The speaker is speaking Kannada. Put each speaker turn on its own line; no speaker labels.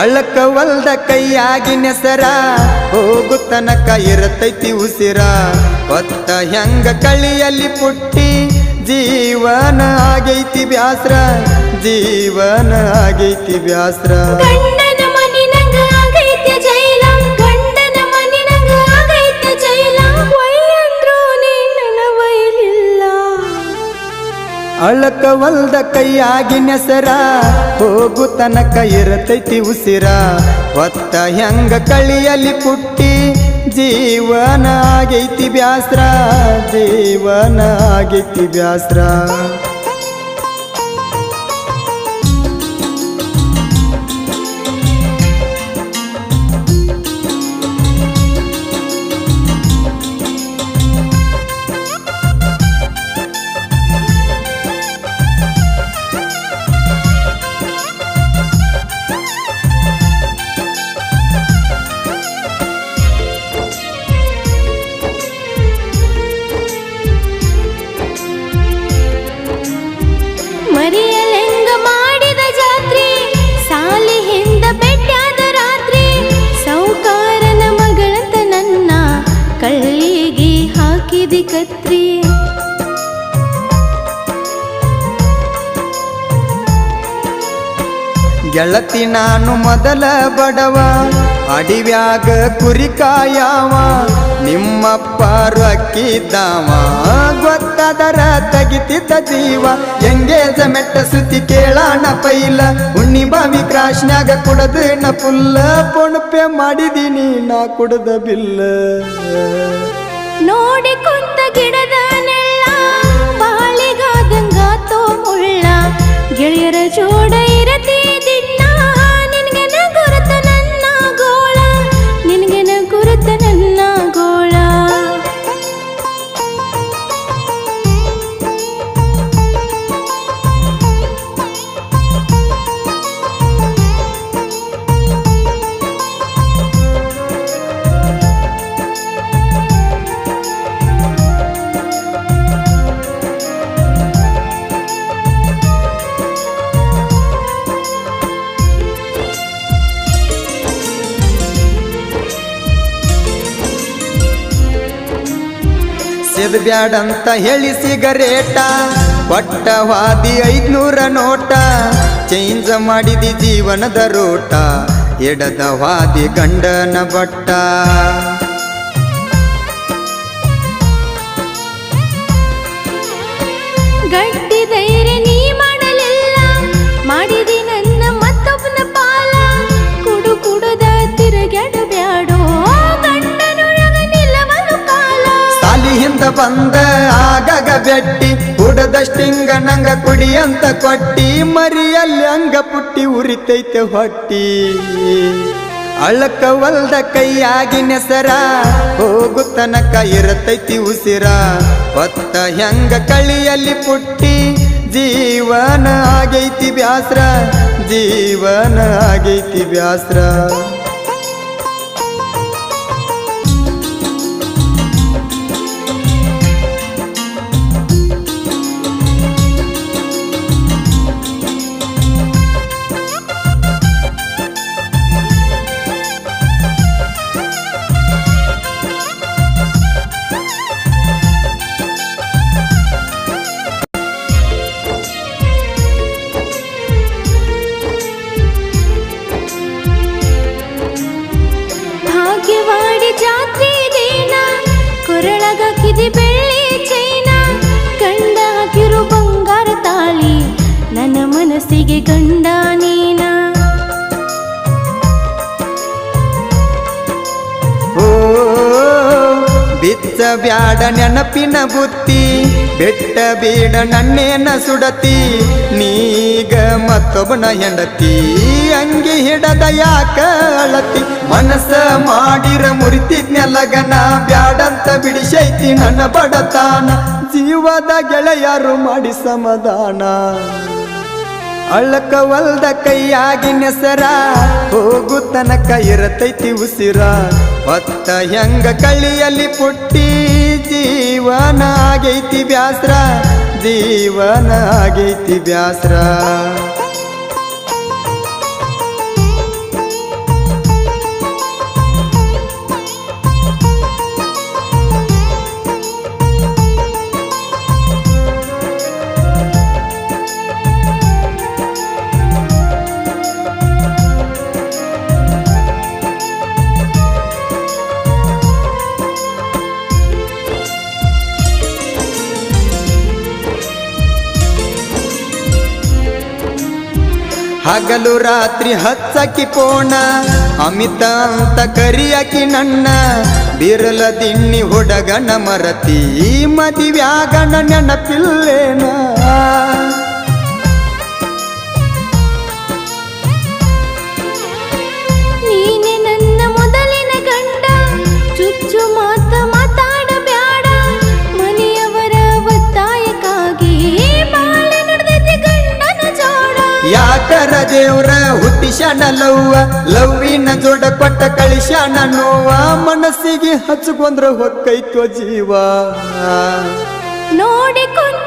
ಅಳಕವಲ್ದ ಕೈಯಾಗಿನ ಸರ ಹೋಗು ತನಕ ಇರತೈತಿ ಉಸಿರ ಹೊತ್ತ ಹೆಂಗ ಕಳಿಯಲ್ಲಿ ಪುಟ್ಟಿ ಜೀವನ ಆಗೈತಿ ಬ್ಯಾಸ್ರ ಜೀವನ ಆಗೈತಿ ಬ್ಯಾಸ್ರ
ಗಂಡನ ಮನಿನಂಗ ಆಗೈತಿ ಜೈಲ ಗಂಡನ ಮನಿನಂಗ ಆಗೈತಿ ಜೈಲ ವಯ್ಯಂದ್ರು ನಿನ್ನ ವೈಲಿಲ್ಲ
ಅಳಕವಲ್ದ ಕೈಯಾಗಿನ ಸರ ಹೋಗು ತನಕ ಇರತೈತಿ ಉಸಿರ ಹೊತ್ತ ಹೆಂಗ ಕಳಿಯಲ್ಲಿ ಪುಟ್ಟಿ ಜೀವನ ಆಗೈತಿ ಬ್ಯಾಸ್ರ ಜೀವನ ಆಗೈತಿ ಬ್ಯಾಸ್ರ
ಮರಿಯಲೆಂಗ ಮಾಡಿದ ಜಾತ್ರೆ ಸಾಲಿ ಹಿಂದ ಬೆಟ್ಟಾದ ರಾತ್ರಿ ಸೌಕಾರನ ಮಗಳಂತ ನನ್ನ ಕಳ್ಳಿಗೆ ಹಾಕಿದಿ ಕತ್ರಿ
ಗೆಳತಿ ನಾನು ಮೊದಲ ಬಡವ ಅಡಿವ್ಯಾಗ ಕುರಿ ಕಾಯವ ನಿಮ್ಮಪ್ಪ ರೊಕ್ಕಿದ್ದಾವ ಗೊತ್ತದರ ತೆಗಿತಿದ್ದ ಜೀವ ಎಂಗೇಜಮೆಂಟ್ ಸುದ್ದಿ ಕೇಳಾಣ ಪೈಲ ಉಣ್ಣಿ ಬಾವಿ ಕ್ರಾಶ್ನ್ಯಾಗ ಕುಡದ ನ ಪುಲ್ಲ ಪೊಣಪೆ ಮಾಡಿದೀನಿ ನಾ ಕುಡದ ಬಿಲ್ಲ
ನೋಡಿ ಕುಂತ ಗಿಡದ ನೆಳ್ಳ ಬಾಳಿಗಾದಂಗಾತೋ ಮುಳ್ಳ ಗೆಳೆಯರ ಜೋಡ ಇರತಿ ದಿನ ನಿನ್ಗೆನ ಗುರುತ ನನ್ನ ಗೋಳ ನಿನ್ಗೆನ ಗುರುತ ನನ್ನ ಗೋಳ
ಸಿದ್ ಬ್ಯಾಡಂತ ಹೇಳಿ ಸಿಗರೇಟ ಕೊಟ್ಟವಾದಿ 500 ನೋಟ ಚೇಂಜ್ ಮಾಡಿದಿ ಜೀವನದ ರೋಟ ಎಡದವಾದಿ ಗಂಡನ ಬಟ್ಟ
ಗಟ್ಟಿ ಧೈರ್ಯ ನೀ ಮಾಡಲಿಲ್ಲ ಮಾಡಿದಿ ನನ್ನ ಮತ್ತೊಬ್ಬನ ಪಾಲ ಕುಡು ಕುಡುದ ತಿರುಗಾಡ ಬ್ಯಾಡೋ ಗಂಡನೊಳಗ ನಿಲ್ಲವನು ಕಾಲ
ಸಾಲಿ ಹಿಂದ ಬಂದ ಆಗಾಗ ಬೆಟ್ಟಿ ಕುಡದಷ್ಟಿಂಗ ನಂಗ ಕುಡಿ ಅಂತ ಕೊಟ್ಟಿ ಮರಿಯಲ್ಲಿ ಅಂಗ ಪುಟ್ಟಿ ಉರಿತೈತೆ ಹೊಟ್ಟಿ ಅಳಕವಲ್ದ ಕೈಯಾಗಿನ ಸರ ಹೋಗು ತನಕ ಇರತೈತಿ ಉಸಿರ ಹೊತ್ತ ಹೆಂಗ ಕಳಿಯಲ್ಲಿ ಪುಟ್ಟಿ ಜೀವನ ಆಗೈತಿ ಬ್ಯಾಸ್ರ ಜೀವನ ಆಗೈತಿ ಬ್ಯಾಸ್ರ
ಭಾಗ್ಯವಾಡಿ ಜಾತ್ರೆ ದೇನ ಕೊರಳಗಾಕಿದಿ ಬೆಳ್ಳಿ ಚೈನ ಗಂಡ ಹಾಕಿರು ಬಂಗಾರ ತಾಳಿ ನನ್ನ ಮನಸ್ಸಿಗೆ ಗಂಡ ನೀನ
ಓ ಬಿಚ್ಚ ಬ್ಯಾಡ ನೆನಪಿನ ಬುತ್ತಿ ಬೆಟ್ಟ ಬೇಡ ನನ್ನೇನ ಸುಡತಿ ನೀಗ ಮತ್ತೊಬ್ಬನ ಹೆಂಡತಿ ಅಂಗಿ ಹಿಡದ ಯಾಕ ಅಳತಿ ಮನಸ್ಸ ಮಾಡಿರ ಮುರಿತಿದ್ನ ಲಗನ ಬ್ಯಾಡಂತ ಬಿಡಿಸೈತಿ ನನ್ನ ಬಡತಾನ ಜೀವದ ಗೆಳೆಯರು ಮಾಡಿ ಸಮಾಧಾನ ಅಳಕವಲ್ದ ಕೈಯಾಗಿನ ಸರ ಹೋಗು ತನಕ ಇರತೈತಿ ಉಸಿರ ಹೊತ್ತ ಹೆಂಗ ಕಳಿಯಲ್ಲಿ ಪುಟ್ಟಿ ಜೀವನ ಆಗೈತಿ ಬ್ಯಾಸ್ರ ಜೀವನ ಆಗೈತಿ ಬ್ಯಾಸ್ರ ಹಗಲು ರಾತ್ರಿ ಹಚ್ಚಕಿ ಪೋಣ ಅಮಿತ ಅಂತ ಕರಿಯಕಿ ನನ್ನ ಬಿರಲ ದಿಣ್ಣಿ ಹುಡಗನ ಮರತಿ ಮದಿವ್ಯಾಗನ ನೆನಪಿಲ್ಲೇನ
ನೀನೆ ನನ್ನ ಮೊದಲಿನ ಗಂಡ ಚುಚ್ಚು ಮಾತಾಡಬ್ಯಾಡ ಮನೆಯವರ ಒತ್ತಾಯಕ್ಕಾಗಿ ಬಾಳ ನಡೆದೈತಿ ಗಂಡನ ಜೋಡ
ಯಾಕರ ದೇವ್ರ ಹುಟ್ಟಿಸ್ಯಾನ ಲವ್ವಿನ ಜೋಡ ಕೊಟ್ಟ ಕಳಿಸ್ಯಾನ ನೋವ ಮನಸ್ಸಿಗೆ ಹಚ್ಕೊಂಡ್ರ ಹೊಕ್ಕೈತೋ ಜೀವ
ನೋಡಿಕೊಂಡು